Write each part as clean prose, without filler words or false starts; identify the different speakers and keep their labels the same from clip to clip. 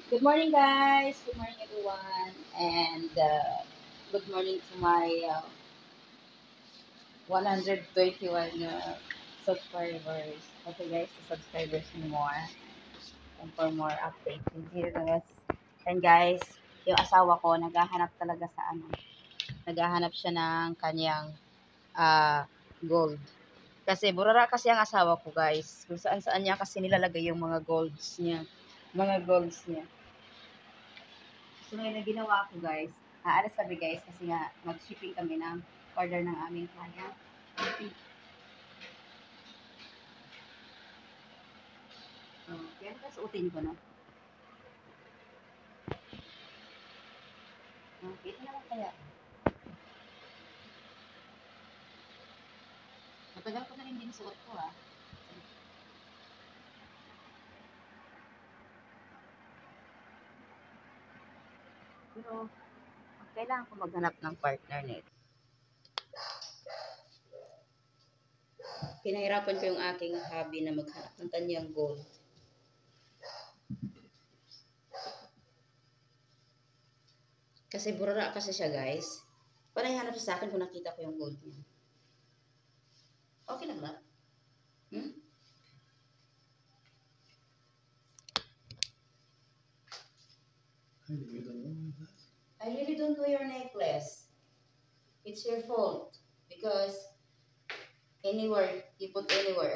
Speaker 1: Good morning, guys. Good morning, everyone. And good morning to my 121 subscribers. Okay, guys, the subscribers more. And for more updates and videos. And guys, yung asawa ko, naghahanap talaga sa naghahanap siya ng kanyang gold. Kasi burara kasi ang asawa ko, guys. Kung saan saan niya kasi nilalagay yung mga golds niya. Mga golds niya. So, ngayon na ginawa ko, guys. Aalis kami, guys, kasi nga mag-shipping kami ng order ng aming client. So, kaya nakasuotin ko na. Okay, ito naman kaya. Matagal ko na rin din suot ko, ah. Pero, kailangan ko maghanap ng partner nito. Pinahirapan ko yung aking hobby na maghanap ng kanyang gold. Kasi burara kasi siya, guys. Parang hanap siya sa akin kung nakita ko yung gold niya. Okay lang ba? Hmm? I really don't know your necklace. It's your fault. Because anywhere, you put anywhere.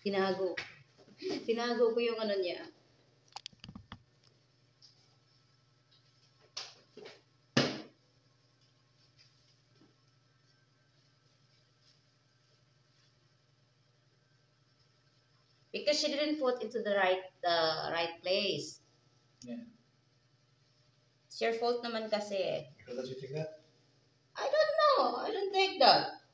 Speaker 1: Tinago. Tinago ko yung ano niya. Because she didn't put into the right place.
Speaker 2: Yeah.
Speaker 1: It's your fault naman kasi.
Speaker 2: Because you take that?
Speaker 1: I don't know. I don't take that.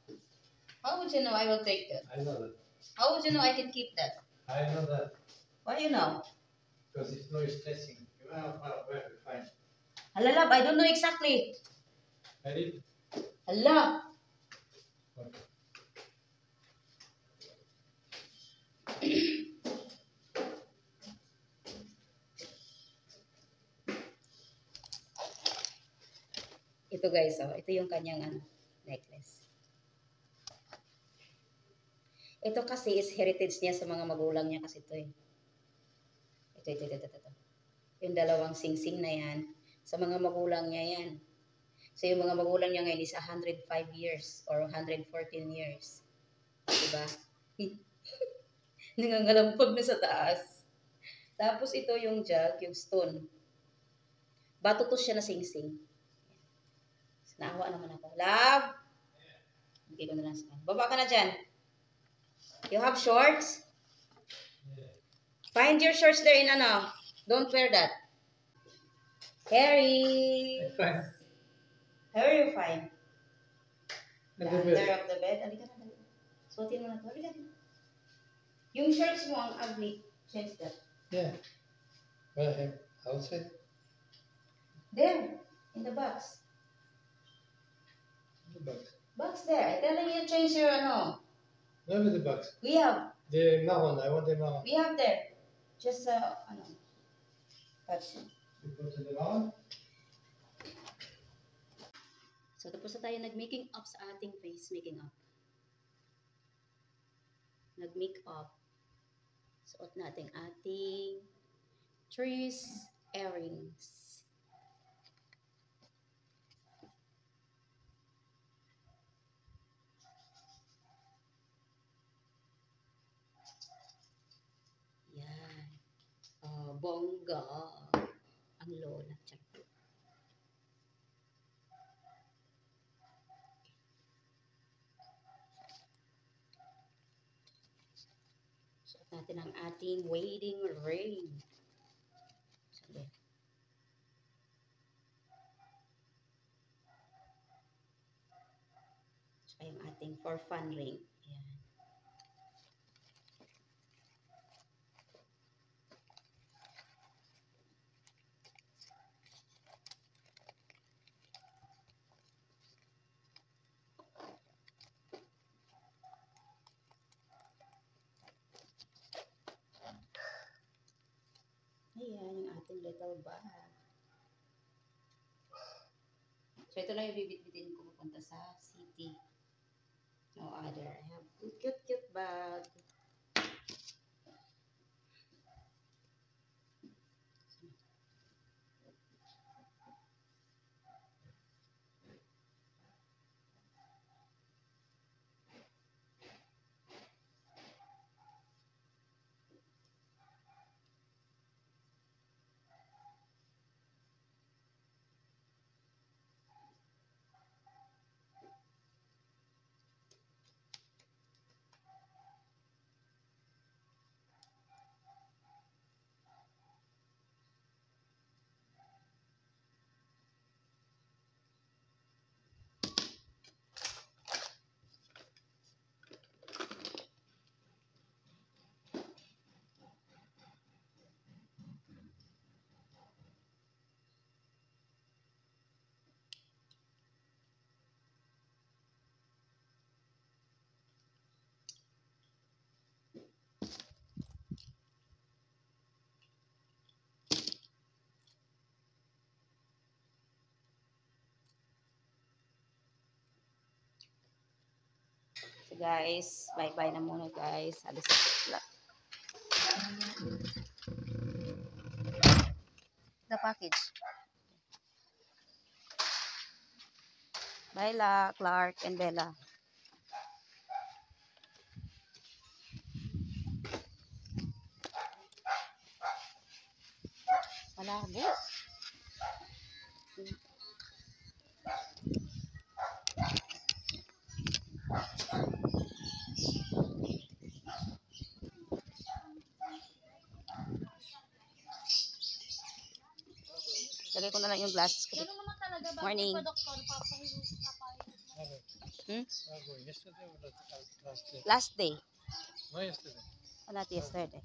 Speaker 1: How would you know I will take that?
Speaker 2: I know that.
Speaker 1: How would you know I can keep that?
Speaker 2: I know that.
Speaker 1: Why you know?
Speaker 2: Because it's no stressing. You are fine.
Speaker 1: Hala, love, I don't know exactly.
Speaker 2: Ready?
Speaker 1: Hala.
Speaker 2: Okay.
Speaker 1: Ito guys, oh, ito yung kanyang necklace. Ito kasi is heritage niya sa mga magulang niya kasi ito eh. Ito. Yung dalawang singsing na yan, sa mga magulang niya yan. So yung mga magulang niya ngayon is 105 years or 114 years. Diba? Nangangalampag na sa taas. Tapos ito yung jug, yung stone. Bato to siya na singsing. Naawa naman ako. Love! Bigay ko na lang sa kanya. Baba ka na dyan. You have shorts? Find your shorts there in ano. Don't wear that. Harry!
Speaker 2: Fine.
Speaker 1: Harry, you're fine. The
Speaker 2: Under
Speaker 1: under
Speaker 2: bed.
Speaker 1: of the bed. Halika na. Suotin mo na ito. Halika na. Yung shorts mo ang ugly. Change that.
Speaker 2: Yeah. Well, I have outside.
Speaker 1: There. In the box.
Speaker 2: The box.
Speaker 1: Box there. I'm telling you change your ano.
Speaker 2: Where is the box?
Speaker 1: We have.
Speaker 2: The marron. I want the marron.
Speaker 1: We have there. Just ano. Touch.
Speaker 2: You put in the marron?
Speaker 1: So, tapos na tayo nag-making up sa ating face making up. Nag-make up. Suot natin ating trees earrings. Yan. Bongga. Ang lola. Check. Suot natin ang ating wedding ring. Sabi. Saka yung ating for fun ring. Yan. little bag. So, ito lang yung bibit-bitin ko pupunta sa city. No other. I have cute bag. So guys, bye-bye na muna guys. Alis na. The package. Bye la, Clark and Bella. Malabo. Lagay ko na lang yung glasses ko. Morning.
Speaker 2: Yesterday or last day?
Speaker 1: Last day.
Speaker 2: No, yesterday.
Speaker 1: Oh, not yesterday.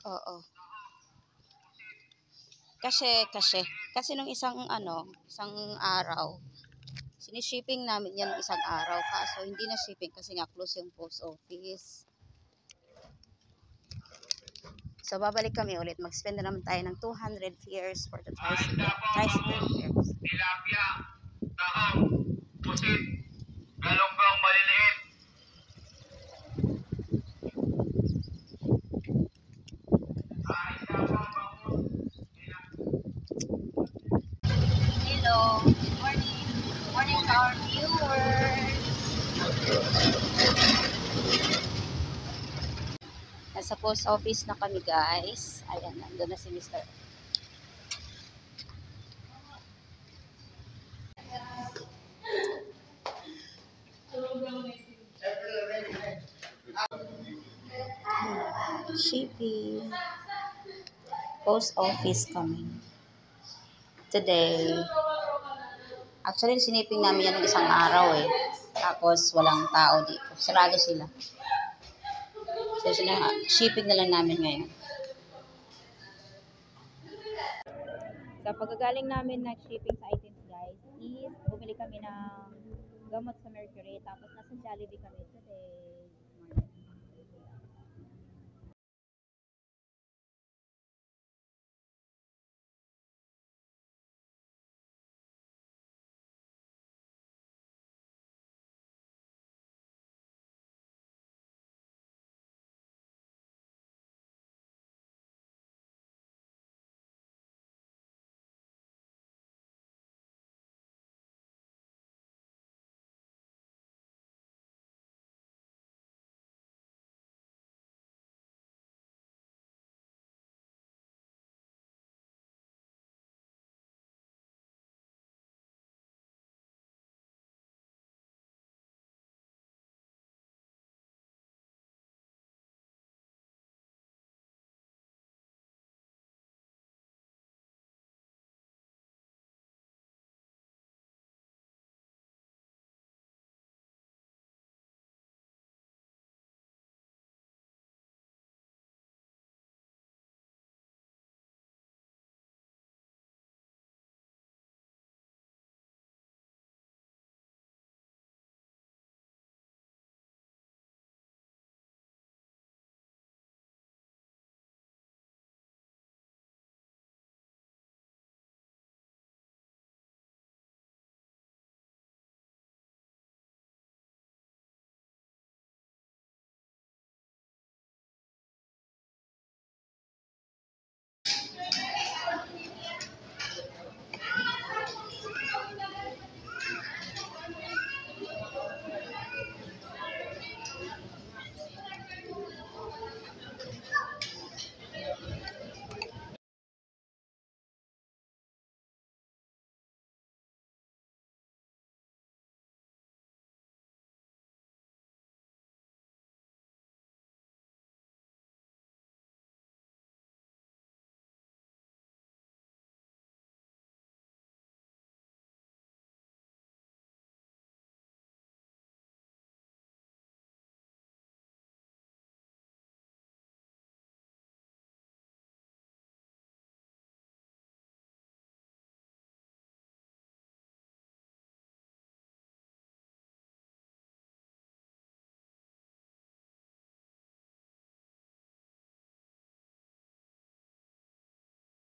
Speaker 1: Oo. Kasi nung isang araw, sinishipping namin yan ng isang araw. Kaso hindi na shipping kasi nga close yung post office. So babalik kami ulit. Mag-spend na naman tayo ng 200 fares for the tricycle fares.
Speaker 3: Tilapia, tahong, pusit, galonggong maliliit.
Speaker 1: Hello. Morning. Morning to our viewers. Nasa post office na kami guys. Ayan, nandun na si Mr. Shipping. Post office kami. Today. Actually, siniping namin yan ng isang araw eh. Tapos, walang tao dito. Sarado sila. So, shipping na lang namin ngayon. Sa pagkagaling namin na shipping sa items guys, is bumili kami ng gamot sa Mercury. Tapos, nasa Jollibee kami today.